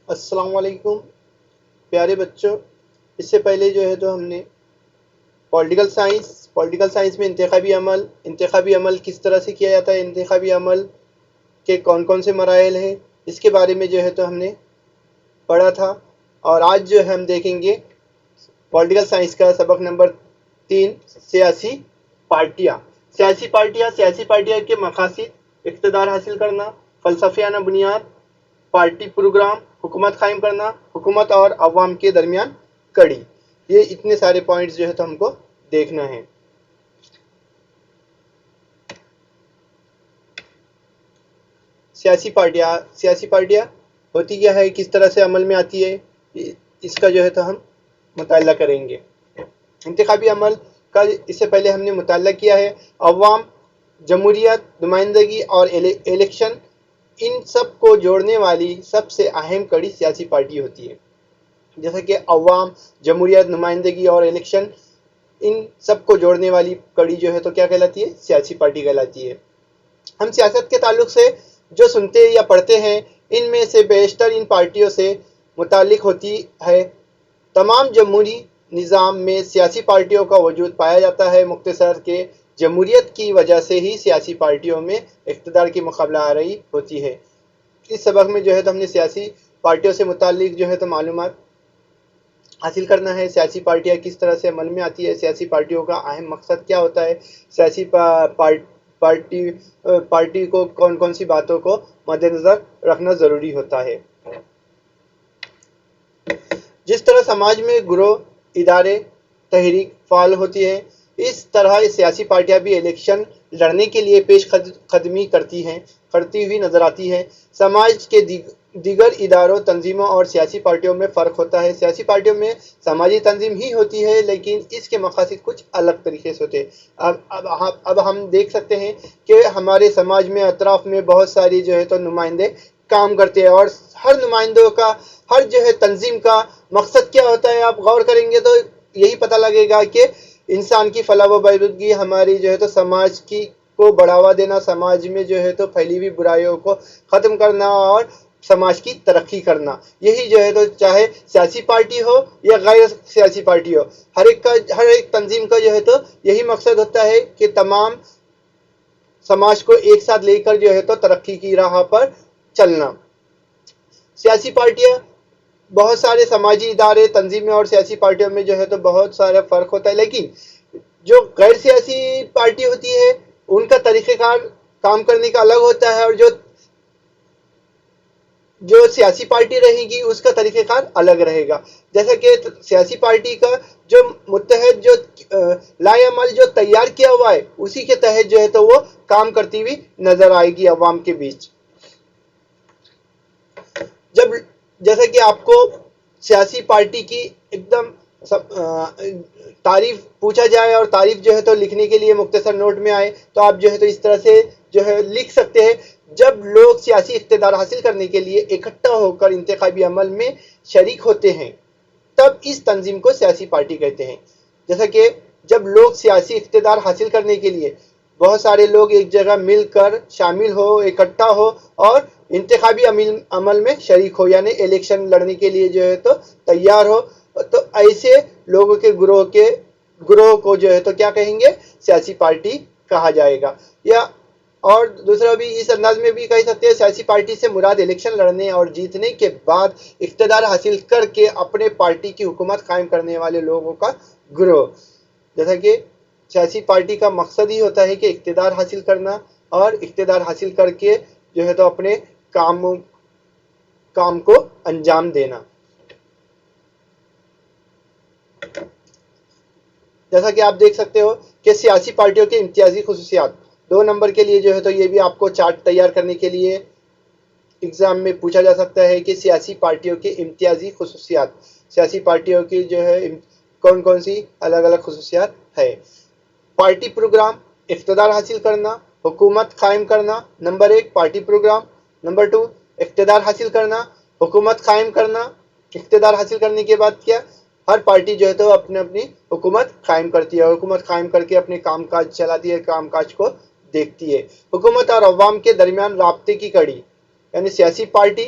السلام علیکم پیارے بچوں. اس سے پہلے جو ہے تو ہم نے پولیٹیکل سائنس میں انتخابی عمل کس طرح سے کیا جاتا ہے، انتخابی عمل کے کون کون سے مراحل ہیں، اس کے بارے میں جو ہے تو ہم نے پڑھا تھا. اور آج جو ہے ہم دیکھیں گے پولیٹیکل سائنس کا سبق نمبر 3، سیاسی پارٹیاں. سیاسی پارٹیاں کے مقاصد: اقتدار حاصل کرنا، فلسفیانہ بنیاد، پارٹی پروگرام، حکومت قائم کرنا، حکومت اور عوام کے درمیان کڑی. یہ اتنے سارے پوائنٹس جو ہے تو ہم کو دیکھنا ہے. سیاسی پارٹیاں ہوتی کیا ہے، کس طرح سے عمل میں آتی ہے، اس کا جو ہے تو ہم مطالعہ کریں گے. انتخابی عمل کا اس سے پہلے ہم نے مطالعہ کیا ہے. عوام، جمہوریت، نمائندگی اور الیکشن، ان سب کو جوڑنے والی سب سے اہم کڑی سیاسی پارٹی ہوتی ہے. جیسا کہ عوام، جمہوریت، نمائندگی اور الیکشن، ان سب کو جوڑنے والی کڑی جو ہے تو کیا کہلاتی ہے، سیاسی پارٹی کہلاتی ہے. ہم سیاست کے تعلق سے جو سنتے یا پڑھتے ہیں، ان میں سے بیشتر ان پارٹیوں سے متعلق ہوتی ہے. تمام جمہوری نظام میں سیاسی پارٹیوں کا وجود پایا جاتا ہے. مختصر کہ جمہوریت کی وجہ سے ہی سیاسی پارٹیوں میں اقتدار کی مقابلہ آرائی ہوتی ہے. اس سبق میں جو ہے تو ہم نے سیاسی پارٹیوں سے متعلق جو ہے تو معلومات حاصل کرنا ہے. سیاسی پارٹیاں کس طرح سے عمل میں آتی ہے، سیاسی پارٹیوں کا اہم مقصد کیا ہوتا ہے، سیاسی پارٹی کو کون کون سی باتوں کو مد نظر رکھنا ضروری ہوتا ہے. جس طرح سماج میں گروہ، ادارے، تحریک فعال ہوتی ہے، اس طرح سیاسی پارٹیاں بھی الیکشن لڑنے کے لیے پیش قدمی کرتی ہوئی نظر آتی ہیں. سماج کے دیگر اداروں، تنظیموں اور سیاسی پارٹیوں میں فرق ہوتا ہے. سیاسی پارٹیوں میں سماجی تنظیم ہی ہوتی ہے، لیکن اس کے مقاصد کچھ الگ طریقے سے ہوتے ہیں. اب ہم دیکھ سکتے ہیں کہ ہمارے سماج میں اطراف میں بہت ساری جو ہے تو نمائندے کام کرتے ہیں، اور ہر نمائندوں کا، ہر جو ہے تنظیم کا مقصد کیا ہوتا ہے. آپ غور کریں گے تو یہی پتہ لگے گا کہ انسان کی فلاح و بہبودی، ہماری جو ہے تو سماج کو بڑھاوا دینا، سماج میں جو ہے تو پھیلی ہوئی برائیوں کو ختم کرنا اور سماج کی ترقی کرنا. یہی جو ہے تو چاہے سیاسی پارٹی ہو یا غیر سیاسی پارٹی ہو، ہر ایک تنظیم کا جو ہے تو یہی مقصد ہوتا ہے کہ تمام سماج کو ایک ساتھ لے کر جو ہے تو ترقی کی راہ پر چلنا. سیاسی پارٹیاں، بہت سارے سماجی ادارے، تنظیمیں اور سیاسی پارٹیوں میں جو ہے تو بہت سارا فرق ہوتا ہے، لیکن جو غیر سیاسی پارٹی ہوتی ہے ان کا طریقہ کار کام کرنے کا الگ ہوتا ہے، اور جو سیاسی پارٹی رہے گی اس کا طریقہ کار الگ رہے گا. جیسا کہ سیاسی پارٹی کا جو متحد، جو لائے عمل جو تیار کیا ہوا ہے، اسی کے تحت جو ہے تو وہ کام کرتی ہوئی نظر آئے گی عوام کے بیچ. جیسا کہ آپ کو سیاسی پارٹی کی ایک دم تعریف پوچھا جائے اور تعریف جو ہے تو لکھنے کے لیے مختصر نوٹ میں آئے، تو آپ جو ہے تو اس طرح سے جو ہے لکھ سکتے ہیں: جب لوگ سیاسی اقتدار حاصل کرنے کے لیے اکٹھا ہو کر انتخابی عمل میں شریک ہوتے ہیں، تب اس تنظیم کو سیاسی پارٹی کہتے ہیں. جیسا کہ جب لوگ سیاسی اقتدار حاصل کرنے کے لیے بہت سارے لوگ ایک جگہ مل کر شامل ہو، اکٹھا ہو اور انتخابی عمل میں شریک ہو، یعنی الیکشن لڑنے کے لیے جو ہے تو تیار ہو، تو ایسے لوگوں کے گروہ کو جو ہے تو کیا کہیں گے، سیاسی پارٹی کہا جائے گا. یا اور دوسرا بھی اس انداز میں بھی کہہ سکتے ہیں: سیاسی پارٹی سے مراد الیکشن لڑنے اور جیتنے کے بعد اقتدار حاصل کر کے اپنے پارٹی کی حکومت قائم کرنے والے لوگوں کا گروہ. جیسا کہ سیاسی پارٹی کا مقصد ہی ہوتا ہے کہ اقتدار حاصل کرنا، اور اقتدار حاصل کر کے جو ہے تو اپنے کام کو انجام دینا. جیسا کہ آپ دیکھ سکتے ہو کہ سیاسی پارٹیوں کے امتیازی خصوصیات 2 نمبر کے لیے جو ہے تو یہ بھی آپ کو چارٹ تیار کرنے کے لیے ایگزام میں پوچھا جا سکتا ہے کہ سیاسی پارٹیوں کے امتیازی خصوصیات، سیاسی پارٹیوں کی جو ہے کون کون سی الگ الگ خصوصیات ہے. پارٹی پروگرام: اقتدار حاصل کرنا، حکومت قائم کرنا. Number 1 party programme. نمبر 2 اقتدار حاصل کرنا، حکومت قائم کرنا. اقتدار حاصل کرنے کے بعد کیا، ہر پارٹی جو ہے تو اپنی حکومت قائم کرتی ہے، اور حکومت قائم کر کے اپنے کام کاج چلاتی ہے، کام کاج کو دیکھتی ہے. حکومت اور عوام کے درمیان رابطے کی کڑی، یعنی سیاسی پارٹی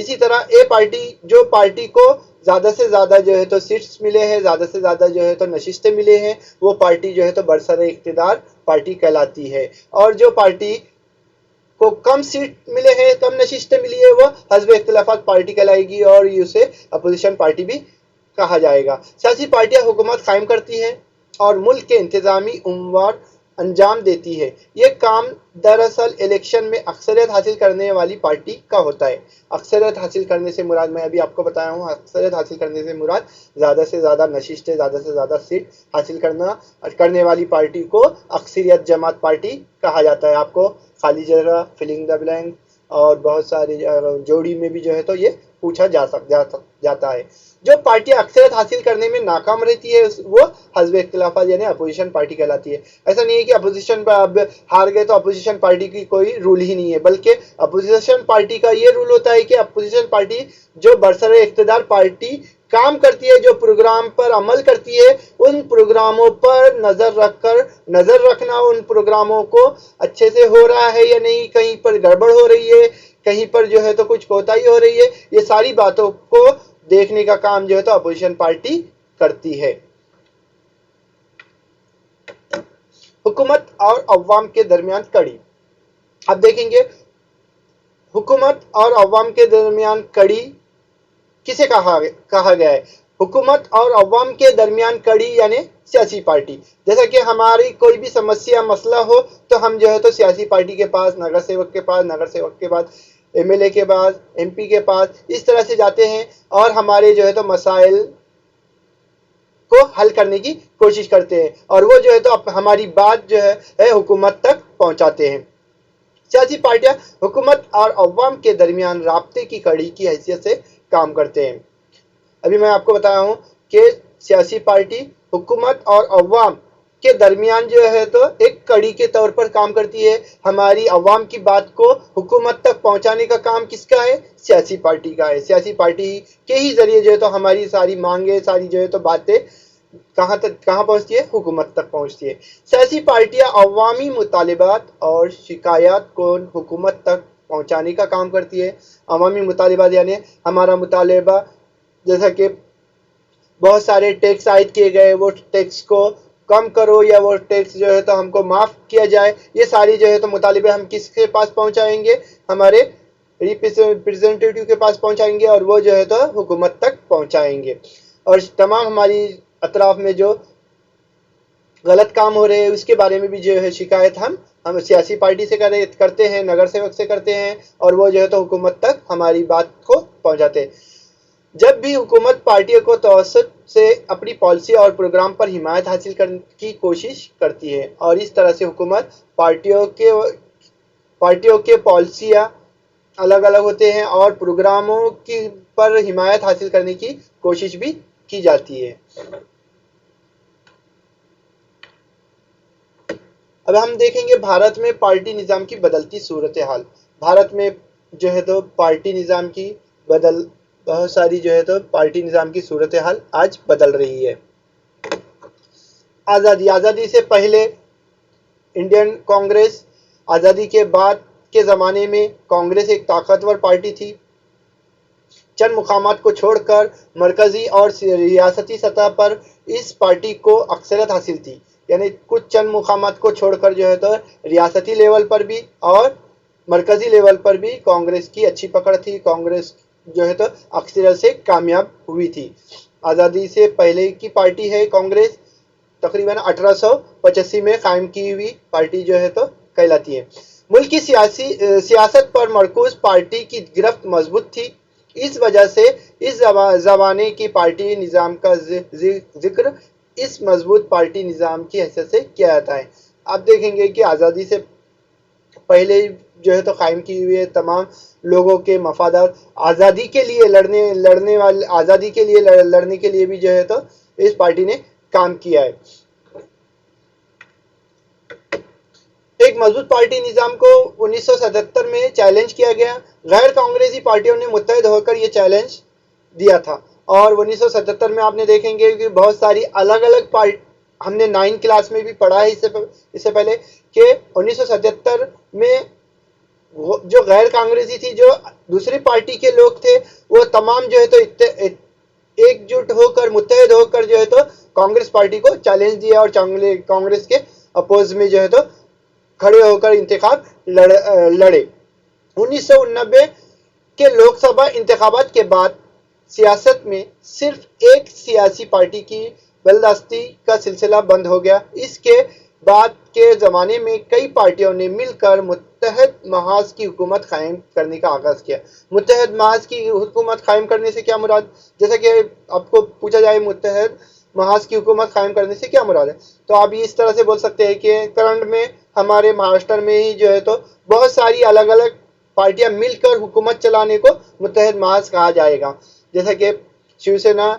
اسی طرح اے پارٹی جو پارٹی کو زیادہ سے زیادہ جو ہے تو سیٹس ملے ہیں، زیادہ سے زیادہ جو ہے تو نشستیں ملے ہیں، وہ پارٹی جو ہے تو برسر اقتدار پارٹی کہلاتی ہے، اور جو پارٹی کو کم سیٹ ملے ہیں، کم نشستیں ملی ہے، وہ حزب اختلافات پارٹی کہلائے گی، اور اسے اپوزیشن پارٹی بھی کہا جائے گا۔ سیاسی پارٹیاں حکومت قائم کرتی ہیں اور ملک کے انتظامی امور انجام دیتی ہے۔ یہ کام دراصل الیکشن میں اکثریت حاصل کرنے والی پارٹی کا ہوتا ہے۔ اکثریت حاصل کرنے سے مراد میں ابھی آپ کو بتایا ہوں، اکثریت حاصل کرنے سے مراد زیادہ سے زیادہ نشستیں، زیادہ سے زیادہ سیٹ حاصل کرنے والی پارٹی کو اکثریت جماعت پارٹی کہا جاتا ہے۔ آپ کو خالی جگہ، فلنگ دا بلینک اور بہت ساری جوڑی میں بھی جو ہے تو یہ پوچھا جاتا ہے۔ جو پارٹی اکثریت حاصل کرنے میں ناکام رہتی ہے وہ حزب اختلافات یعنی اپوزیشن پارٹی کہلاتی ہے۔ ایسا نہیں ہے کہ اپوزیشن پر اب ہار گئے تو اپوزیشن پارٹی کی کوئی رول ہی نہیں ہے، بلکہ اپوزیشن پارٹی کا یہ رول ہوتا ہے کہ اپوزیشن پارٹی جو برسر اقتدار پارٹی کام کرتی ہے، جو پروگرام پر عمل کرتی ہے، ان پروگراموں پر نظر رکھنا، ان پروگراموں کو اچھے سے ہو رہا ہے یا نہیں، کہیں پر گڑبڑ ہو رہی ہے، کہیں پر جو ہے تو کچھ کوتاہی ہو رہی ہے، یہ ساری باتوں کو دیکھنے کا کام جو ہے تو اپوزیشن پارٹی کرتی ہے۔ حکومت اور عوام کے درمیان کڑی۔ اب دیکھیں گے حکومت اور عوام کے درمیان کڑی کسے کہا گیا ہے؟ حکومت اور عوام کے درمیان کڑی یعنی سیاسی پارٹی۔ جیسا کہ ہماری کوئی بھی سمسیا مسئلہ ہو تو ہم جو ہے تو سیاسی پارٹی کے پاس، نگر سیوک کے پاس، نگر سیوک کے بعد ایم ایل اے کے پاس، ایم پی کے پاس، اس طرح سے جاتے ہیں اور ہمارے جو ہے تو مسائل کو حل کرنے کی کوشش کرتے ہیں، اور وہ جو ہے تو ہماری بات جو ہے حکومت تک پہنچاتے ہیں۔ سیاسی پارٹیاں حکومت اور عوام کے درمیان رابطے کی کڑی کی حیثیت سے کام کرتے ہیں۔ ابھی میں آپ کو بتایا ہوں کہ سیاسی پارٹی حکومت اور عوام کے درمیان جو ہے تو ایک کڑی کے طور پر کام کرتی ہے۔ ہماری عوام کی بات کو حکومت تک پہنچانے کا کام کس کا ہے؟ سیاسی پارٹی کا ہے۔ سیاسی پارٹی کے ہی ذریعے جو ہے تو ہماری ساری مانگیں، ساری جو ہے تو باتیں کہاں پہنچتی ہے؟ حکومت تک پہنچتی ہے۔ سیاسی پارٹیاں عوامی مطالبات اور شکایات کو حکومت تک پہنچانے کا کام کرتی ہے۔ عوامی مطالبات یعنی ہمارا مطالبہ، جیسا کہ بہت سارے ٹیکس عائد کیے گئے، وہ ٹیکس کو کم کرو یا وہ ٹیکس جو ہے تو ہم کو معاف کیا جائے، یہ ساری جو ہے تو مطالبے ہم کس کے پاس پہنچائیں گے؟ ہمارے ریپریزنٹیٹیو کے پاس پہنچائیں گے، اور وہ جو ہے تو حکومت تک پہنچائیں گے، اور تمام ہماری اطراف میں جو غلط کام ہو رہے ہیں اس کے بارے میں بھی جو ہے شکایت ہم سیاسی پارٹی سے کرتے ہیں، نگر سیوک سے کرتے ہیں، اور وہ جو ہے تو حکومت تک ہماری بات کو پہنچاتے ہیں۔ جب بھی حکومت پارٹیوں کو توسط سے اپنی پالیسی اور پروگرام پر حمایت حاصل کرنے کی کوشش کرتی ہے، اور اس طرح سے حکومت پارٹیوں کے پالیسیاں الگ الگ ہوتے ہیں اور پروگراموں پر حمایت حاصل کرنے کی کوشش بھی کی جاتی ہے۔ اب ہم دیکھیں گے بھارت میں پارٹی نظام کی بدلتی صورتحال۔ بھارت میں جو ہے تو پارٹی نظام کی بہت ساری جو ہے تو پارٹی نظام کی صورتحال آج بدل رہی ہے۔ آزادی سے پہلے انڈین کانگریس، آزادی کے بعد کے زمانے میں کانگریس ایک طاقتور پارٹی تھی۔ چند مقامات کو چھوڑ کر مرکزی اور ریاستی سطح پر اس پارٹی کو اکثریت حاصل تھی، یعنی کچھ چند مقامات کو چھوڑ کر جو ہے تو ریاستی لیول پر بھی اور مرکزی لیول پر بھی کانگریس کی اچھی پکڑ تھی۔ کانگریس جو ہے تو اکثریت سے کامیاب ہوئی تھی۔ آزادی سے پہلے کی پارٹی ہے کانگریس، تقریباً 1885 میں قائم کی ہوئی پارٹی جو ہے تو کہلاتی ہے۔ ملک کی سیاست پر مرکوز پارٹی کی گرفت مضبوط تھی، اس وجہ سے اس زمانے کی پارٹی نظام کا ذکر اس مضبوط پارٹی نظام کی حیثیت سے کیا جاتا ہے۔ آپ دیکھیں گے کہ آزادی سے پہلے جو ہے تو قائم کی ہوئی ہے، تمام لوگوں کے مفادات، آزادی کے لیے آزادی کے لیے لڑنے کے لیے بھی جو ہے تو اس پارٹی نے کام کیا ہے۔ ایک مضبوط پارٹی نظام کو 1977 میں چیلنج کیا گیا۔ غیر کانگریسی پارٹیوں نے متحد ہو کر یہ چیلنج دیا تھا، اور 1977 میں آپ نے دیکھیں گے کہ بہت ساری الگ الگ ہم نے 9 کلاس میں بھی پڑھا ہے اس سے پہلے کہ 1977 میں جو غیر کانگریسی تھی، جو دوسری پارٹی کے لوگ تھے، وہ تمام جو ہے تو ایک جٹ ہو کر، متحد ہو کر جو ہے تو کانگریس پارٹی کو چیلنج دیا اور کانگریس کے اپوز میں جو ہے تو کھڑے ہو کر انتخاب لڑے۔ 1989 کے لوک سبھا انتخابات کے بعد سیاست میں صرف ایک سیاسی پارٹی کی بالادستی کا سلسلہ بند ہو گیا۔ اس کے بعد کے زمانے میں کئی پارٹیوں نے مل کر متحد محاذ کی حکومت قائم کرنے کا آغاز کیا۔ متحد محاذ کی حکومت قائم کرنے سے کیا مراد؟ جیسا کہ آپ کو پوچھا جائے متحد محاذ کی حکومت قائم کرنے سے کیا مراد ہے، تو آپ اس طرح سے بول سکتے ہیں کہ کرنٹ میں ہمارے مہاراشٹر میں ہی جو ہے تو بہت ساری الگ الگ پارٹیاں مل کر حکومت چلانے کو متحد محاذ کہا جائے گا، جیسا کہ شیو سینا،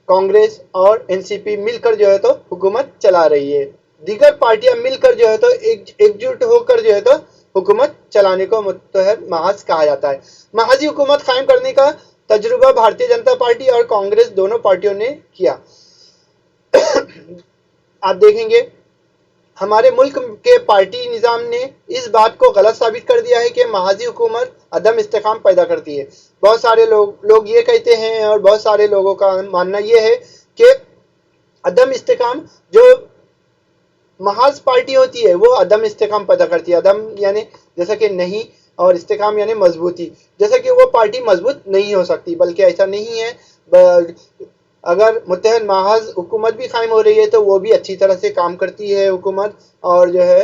کانگریس اور این سی پی مل کر جو ہے تو حکومت چلا رہی ہے۔ دیگر پارٹیاں مل کر جو ہے تو ایک جٹ ہو کر جو ہے تو حکومت چلانے کو متحد محاذ کہا جاتا ہے۔ محاذی حکومت قائم کرنے کا تجربہ بھارتیہ جنتا پارٹی اور کانگریس دونوں پارٹیوں نے کیا۔ آپ دیکھیں گے ہمارے ملک کے پارٹی نظام نے اس بات کو غلط ثابت کر دیا ہے کہ محاذی حکومت عدم استحکام پیدا کرتی ہے۔ بہت سارے لوگ یہ کہتے ہیں اور بہت سارے لوگوں کا ماننا یہ ہے کہ عدم استحکام جو محاذ پارٹی ہوتی ہے وہ عدم استحکام پیدا کرتی ہے۔ عدم یعنی جیسا کہ نہیں، اور استحکام یعنی مضبوطی، جیسا کہ وہ پارٹی مضبوط نہیں ہو سکتی، بلکہ ایسا نہیں ہے۔ اگر متحد محاذ حکومت بھی قائم ہو رہی ہے تو وہ بھی اچھی طرح سے کام کرتی ہے حکومت، اور جو ہے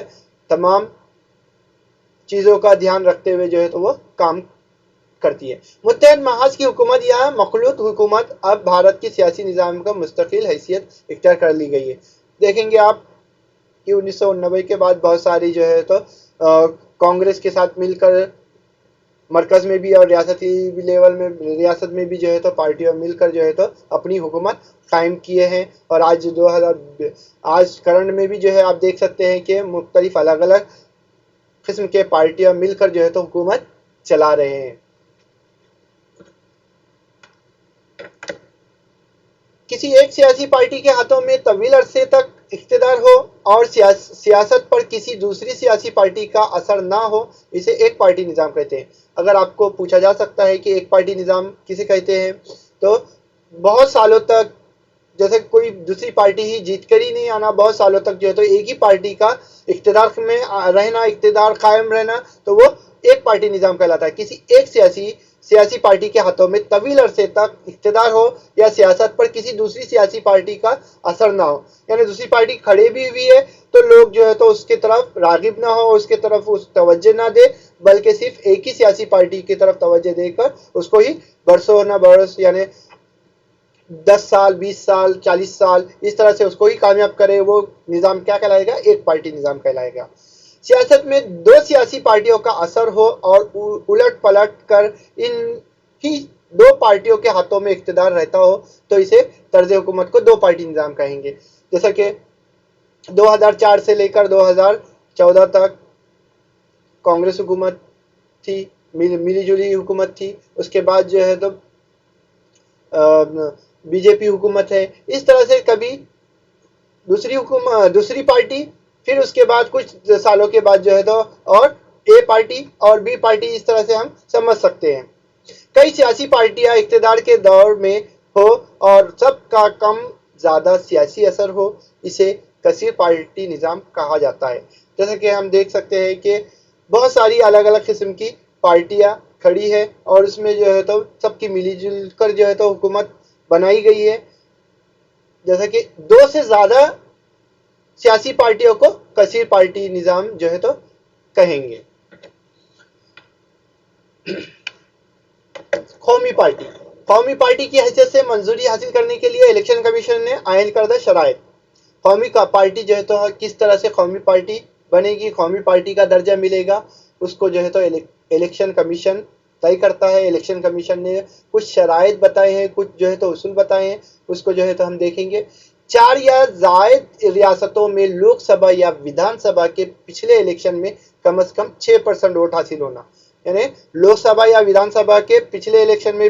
تمام چیزوں کا دھیان رکھتے ہوئے جو ہے تو وہ کام کرتی ہے۔ متحد محاذ کی حکومت یا مخلوط حکومت اب بھارت کے سیاسی نظام کا مستقل حیثیت اختیار کر لی گئی ہے۔ دیکھیں گے آپ کہ 1990 کے بعد بہت ساری جو ہے تو کانگریس کے ساتھ مل کر مرکز میں بھی اور ریاستی لیول میں، ریاست میں بھی جو ہے تو پارٹیوں مل کر جو ہے تو اپنی حکومت قائم کیے ہیں، اور آج کرنٹ میں بھی جو ہے آپ دیکھ سکتے ہیں کہ مختلف الگ الگ قسم کے پارٹیاں مل کر جو ہے تو حکومت چلا رہے ہیں۔ کسی ایک سیاسی پارٹی کے ہاتھوں میں طویل عرصے تک اقتدار ہو اور سیاست پر کسی دوسری سیاسی پارٹی کا اثر نہ ہو، اسے ایک پارٹی نظام کہتے ہیں۔ اگر آپ کو پوچھا جا سکتا ہے کہ ایک پارٹی نظام کسے کہتے ہیں، تو بہت سالوں تک جیسے کوئی دوسری پارٹی ہی جیت کر ہی نہیں آنا، بہت سالوں تک جو ہے تو ایک ہی پارٹی کا اقتدار میں رہنا، اقتدار قائم رہنا، تو وہ ایک پارٹی نظام کہلاتا ہے۔ کسی ایک سیاسی پارٹی کے ہاتھوں میں طویل عرصے تک اقتدار ہو یا سیاست پر کسی دوسری سیاسی پارٹی کا اثر نہ ہو، یعنی دوسری پارٹی کھڑے بھی ہوئی ہے تو لوگ جو ہے تو اس کے طرف راغب نہ ہو، اس کے طرف توجہ نہ دے، بلکہ صرف ایک ہی سیاسی پارٹی کی طرف توجہ دے کر اس کو ہی برسوں نہ برس، یعنی 10 سال 20 سال 40 سال اس طرح سے اس کو ہی کامیاب کرے، وہ نظام کیا کہلائے گا؟ ایک پارٹی نظام کہلائے گا۔ سیاست میں دو سیاسی پارٹیوں کا اثر ہو اور الٹ پلٹ کر ان ہی دو پارٹیوں کے ہاتھوں میں اقتدار رہتا ہو تو اسے طرز حکومت کو دو پارٹی نظام کہیں گے۔ جیسا کہ 2004 سے لے کر 2014 تک کانگریس حکومت تھی، ملی جلی حکومت تھی، اس کے بعد جو ہے تو بی جے پی حکومت ہے، اس طرح سے کبھی دوسری پارٹی، پھر اس کے بعد کچھ سالوں کے بعد جو ہے تو اور اے پارٹی اور بی پارٹی، اس طرح سے ہم سمجھ سکتے ہیں۔ کئی سیاسی پارٹیاں اقتدار کے دور میں ہو اور سب کا کم زیادہ سیاسی اثر ہو، اسے کثیر پارٹی نظام کہا جاتا ہے۔ جیسا کہ ہم دیکھ سکتے ہیں کہ بہت ساری الگ الگ قسم کی پارٹیاں کھڑی ہے اور اس میں جو ہے تو سب کی ملی جل کر جو ہے تو حکومت بنائی گئی ہے۔ جیسا کہ دو سے زیادہ سیاسی پارٹیوں کو کثیر پارٹی نظام جو ہے تو کہیں گے۔ قومی پارٹی کی حیثیت سے منظوری حاصل کرنے کے لیے الیکشن کمیشن نے عائد کردہ شرائط۔ قومی پارٹی جو ہے تو کس طرح سے قومی پارٹی بنے گی، قومی پارٹی کا درجہ ملے گا، اس کو جو ہے تو الیکشن کمیشن طے کرتا ہے۔ الیکشن کمیشن نے کچھ شرائط بتائے ہیں، کچھ جو ہے تو اصول بتائے ہیں، اس کو جو ہے تو ہم دیکھیں گے۔ 4 یا زائد ریاستوں میں لوک سبھا یا ودھان سبھا کے پچھلے الیکشن میں کم از کم 6% ووٹ حاصل ہونا، یعنی لوک سبھا یا ودھان سبھا کے پچھلے الیکشن میں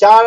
4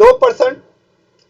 2%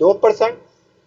2%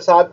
7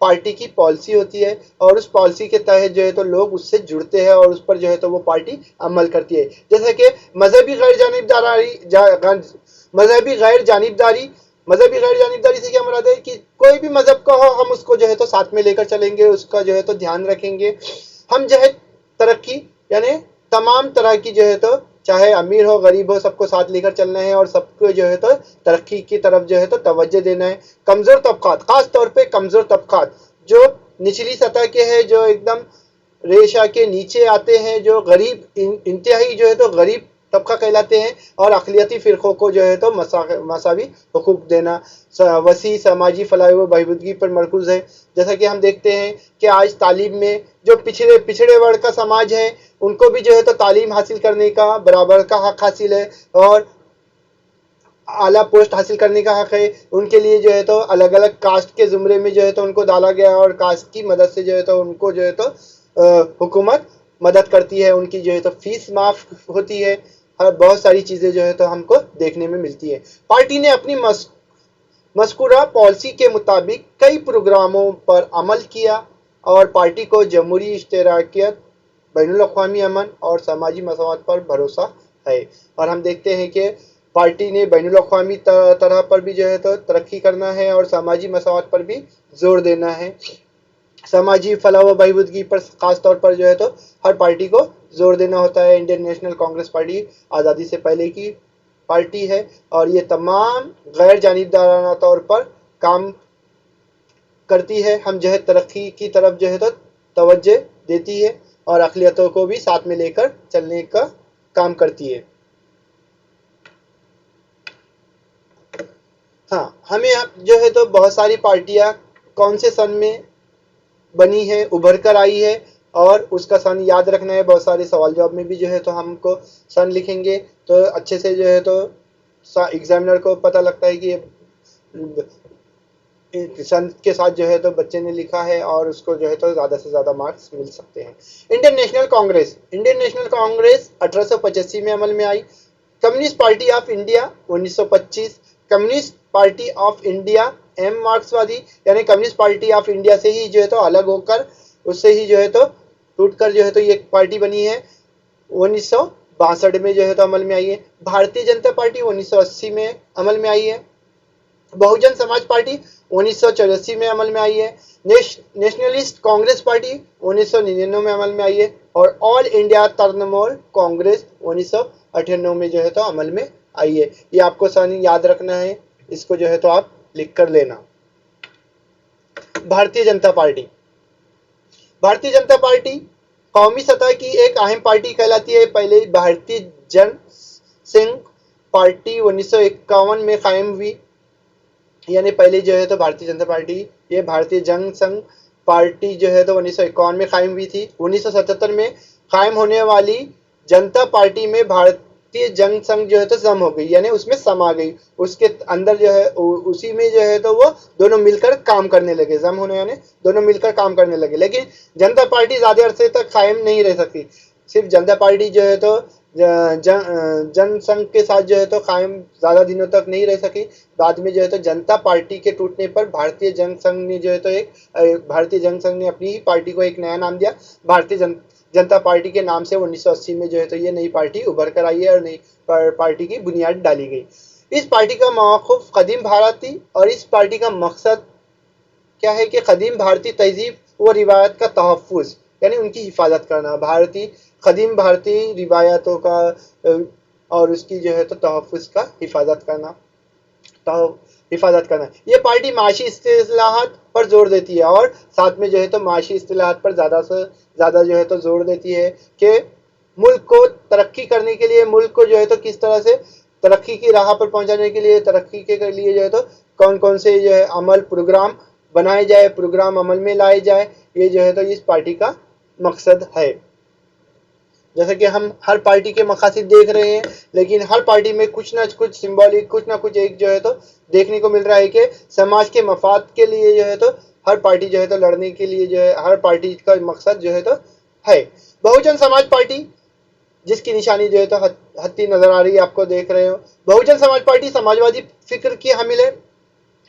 پارٹی کی پالیسی ہوتی ہے اور اس پالیسی کے تحت جو ہے تو لوگ اس سے جڑتے ہیں اور اس پر جو ہے تو وہ پارٹی عمل کرتی ہے. جیسا کہ مذہبی غیر جانبداری سے کیا مراد ہے کہ کوئی بھی مذہب کا ہو ہم اس کو جو ہے تو ساتھ میں لے کر چلیں گے, اس کا جو ہے تو دھیان رکھیں گے. ہم جو ہے ترقی یعنی تمام طرح کی جو ہے تو چاہے امیر ہو غریب ہو سب کو ساتھ لے کر چلنا ہے اور سب کو جو ہے تو ترقی کی طرف جو ہے تو توجہ دینا ہے. کمزور طبقات, خاص طور پہ کمزور طبقات جو نچلی سطح کے ہیں, جو ایک دم ریشہ کے نیچے آتے ہیں, جو غریب انتہائی جو ہے تو غریب طبقہ کہلاتے ہیں, اور اقلیتی فرقوں کو جو ہے تو مساوی حقوق دینا وسیع سماجی فلاح و بہبودی پر مرکوز ہے. جیسا کہ ہم دیکھتے ہیں کہ آج تعلیم میں جو پچھڑے ورگ کا سماج ہے ان کو بھی جو ہے تو تعلیم حاصل کرنے کا برابر کا حق حاصل ہے اور اعلیٰ پوسٹ حاصل کرنے کا حق ہے. ان کے لیے جو ہے تو الگ الگ کاسٹ کے زمرے میں جو ہے تو ان کو ڈالا گیا اور کاسٹ کی مدد سے جو ہے تو ان کو جو ہے تو حکومت مدد کرتی ہے, ان کی جو ہے تو فیس معاف ہوتی ہے, اور بہت ساری چیزیں جو ہے تو ہم کو دیکھنے میں ملتی ہے. پارٹی نے اپنی مذکورہ پالیسی کے مطابق کئی پروگراموں پر عمل کیا اور پارٹی کو جمہوری اشتراکیت, بین الاقوامی امن اور سماجی مساوات پر بھروسہ ہے. اور ہم دیکھتے ہیں کہ پارٹی نے بین الاقوامی طرح پر بھی جو ہے تو ترقی کرنا ہے اور سماجی مساوات پر بھی زور دینا ہے. سماجی فلاح و بہبودی پر خاص طور پر جو ہے تو ہر پارٹی کو زور دینا ہوتا ہے. انڈین نیشنل کانگریس پارٹی آزادی سے پہلے کی پارٹی ہے اور یہ تمام غیر جانبدارانہ طور پر کام کرتی ہے. ہم جو ہے ترقی کی طرف جو ہے تو توجہ دیتی ہے اور اقلیتوں کو بھی ساتھ میں لے کر چلنے کا کام کرتی ہے. ہاں, ہمیں جو ہے تو بہت ساری پارٹیاں کون سے سن میں بنی ہے, ابھر کر آئی ہے, اور اس کا سن یاد رکھنا ہے. بہت سارے سوال جواب میں بھی جو ہے تو ہم کو سن لکھیں گے تو اچھے سے جو ہے تو ایگزامنر کو پتہ لگتا ہے کہ سن کے ساتھ جو ہے تو بچے نے لکھا ہے اور اس کو جو ہے تو زیادہ سے زیادہ مارکس مل سکتے ہیں. انڈین نیشنل کانگریس 1885 میں عمل میں آئی. Communist party of India 1925. Communist party of India M مارکسوادی یعنی کمیونسٹ پارٹی آف انڈیا سے ہی جو ہے تو الگ ہو کر اس سے ہی جو ہے تو ٹوٹ کر جو ہے تو یہ پارٹی بنی ہے. 1962 میں جو ہے تو عمل میں آئی ہے. بھارتیہ جنتا پارٹی 1980 میں عمل میں آئی ہے. بہوجن سماج پارٹی 1984 میں عمل میں آئی ہے. نیشنلسٹ کانگریس پارٹی 1999 میں عمل میں آئی ہے, اور آل انڈیا ترنمول کانگریس 1998 میں جو ہے تو عمل میں آئی ہے. یہ آپ کو سن یاد رکھنا ہے, اس کو جو ہے تو آپ لکھ کر لینا. بھارتیہ جنتا پارٹی قومی سطح کی ایک اہم پارٹی کہلاتی ہے. پہلے بھارتیہ جن سنگھ پارٹی 1951 میں قائم ہوئی, یعنی پہلے جو ہے تو بھارتیہ جنتا پارٹی یہ بھارتیہ جن سنگھ پارٹی جو ہے تو 1951 میں قائم ہوئی تھی. 1977 میں قائم ہونے والی جنتا پارٹی میں بھارتیہ جن سنگھ جو ہے تو ضم ہو گئی, یعنی اس میں سما گئی. اس کے اندر جو ہے اسی میں جو ہے تو وہ دونوں مل کر کام کرنے لگے. ضم ہونے یعنی دونوں مل کر کام کرنے لگے. لیکن جنتا پارٹی زیادہ عرصے تک قائم نہیں رہ سکتی. صرف جنتا پارٹی جو ہے تو جن سنگھ کے ساتھ جو ہے تو قائم زیادہ دنوں تک نہیں رہ سکی. بعد میں جو ہے تو جنتا پارٹی کے ٹوٹنے پر بھارتیہ جن سنگھ نے جو ہے تو اپنی پارٹی کو ایک نیا نام دیا. بھارتیہ جنتا پارٹی کے نام سے 1980 میں جو ہے تو یہ نئی پارٹی ابھر کر آئی ہے اور نئی پارٹی کی بنیاد ڈالی گئی. اس پارٹی کا موقف قدیم بھارتی اور اس پارٹی کا مقصد کیا ہے کہ قدیم بھارتی تہذیب و روایت کا تحفظ یعنی ان کی حفاظت کرنا. قدیم بھارتی روایتوں کا اور اس کی جو ہے تو تحفظ کا حفاظت کرنا. یہ پارٹی معاشی اصلاحات پر زور دیتی ہے اور ساتھ میں جو ہے تو معاشی اصلاحات پر زیادہ سے زیادہ جو ہے تو زور دیتی ہے کہ ملک کو ترقی کرنے کے لیے, ملک کو جو ہے تو کس طرح سے ترقی کی راہ پر پہنچانے کے لیے, ترقی کے لیے جو ہے تو کون کون سے جو ہے عمل پروگرام بنائے جائے, پروگرام عمل میں لائے جائے, یہ جو ہے تو اس پارٹی کا مقصد ہے. جیسا کہ ہم ہر پارٹی کے مقاصد دیکھ رہے ہیں, لیکن ہر پارٹی میں کچھ نہ کچھ سمبولک, کچھ نہ کچھ ایک جو ہے تو دیکھنے کو مل رہا ہے کہ سماج کے مفاد کے لیے جو ہے تو ہر پارٹی جو ہے تو لڑنے کے لیے جو ہے ہر پارٹی کا مقصد جو ہے تو ہے. بہوجن سماج پارٹی جس کی نشانی جو ہے تو ہتھی نظر آ رہی ہے, آپ کو دیکھ رہے ہو. بہوجن سماج پارٹی سماجوادی فکر کی حامل ہے.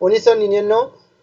1999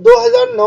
2009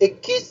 21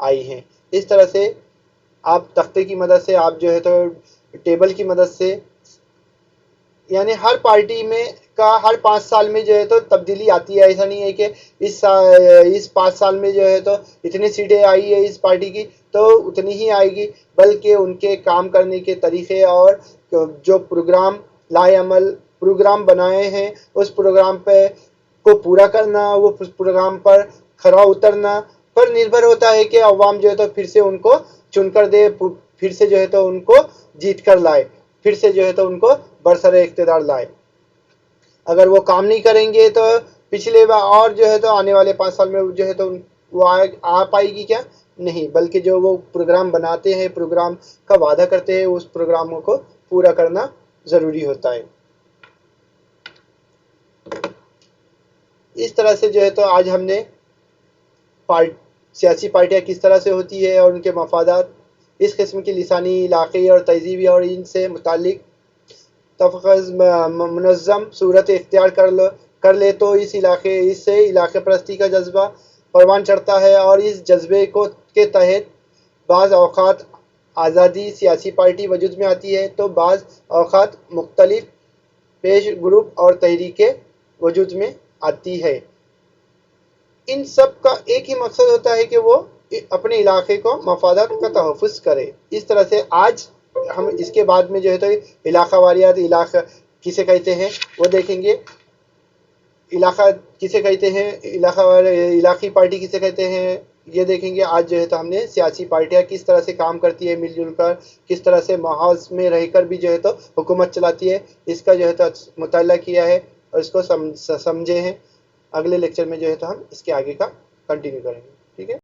آئی ہیں. اس طرح سے آپ تختے کی مدد سے، آپ جو ہے تو ٹیبل کی مدد سے، یعنی ہر پارٹی میں کا ہر 5 سال میں جو ہے تو تبدیلی آتی ہے. ایسا نہیں ہے کہ اس 5 سال میں جو ہے تو اتنی سیٹیں آئی ہے اس پارٹی کی تو اتنی ہی آئے گی، بلکہ ان کے کام کرنے کے طریقے اور جو پروگرام لائے عمل پروگرام بنائے ہیں اس پروگرام کو پورا کرنا، وہ پروگرام پر کھرا اترنا پر نربھر ہوتا ہے کہ عوام جو ہے تو پھر سے ان کو چن کر دے، پھر سے جو ہے تو ان کو جیت کر لائے، پھر سے جو ہے تو ان کو برسر اقتدار لائے. اگر وہ کام نہیں کریں گے تو پچھلے بار اور جو ہے تو آنے والے 5 سال میں جو ہے تو وہ آ پائے گی کیا؟ نہیں، بلکہ جو وہ پروگرام بناتے ہیں، پروگرام کا وعدہ کرتے ہیں، اس پروگراموں کو پورا کرنا ضروری ہوتا ہے. اس طرح سے جو ہے تو آج ہم نے سیاسی پارٹیاں کس طرح سے ہوتی ہے اور ان کے مفادات، اس قسم کی لسانی، علاقائی اور تہذیبی اور ان سے متعلق تفخذ منظم صورت اختیار کر لے تو اس سے علاقہ پرستی کا جذبہ پروان چڑھتا ہے، اور اس جذبے کے تحت بعض اوقات آزادی سیاسی پارٹی وجود میں آتی ہے تو بعض اوقات مختلف پیش گروپ اور تحریکیں وجود میں آتی ہے. ان سب کا ایک ہی مقصد ہوتا ہے کہ وہ اپنے علاقے کو مفادات کا تحفظ کرے. اس طرح سے آج ہم اس کے بعد میں جو ہے تو علاقہ واریات، علاقہ کسے کہتے ہیں وہ دیکھیں گے، علاقہ کسے کہتے ہیں، علاقائی پارٹی کسے کہتے ہیں یہ دیکھیں گے. آج جو ہے تو ہم نے سیاسی پارٹیاں کس طرح سے کام کرتی ہے مل جل کر، کس طرح سے محاذ میں رہ کر بھی جو ہے تو حکومت چلاتی ہے، اس کا جو ہے تو مطالعہ کیا ہے اور اس کو سمجھے ہیں. اگلے لیکچر میں جو ہے تو ہم اس کے آگے کا کنٹینیو کریں گے. ٹھیک ہے.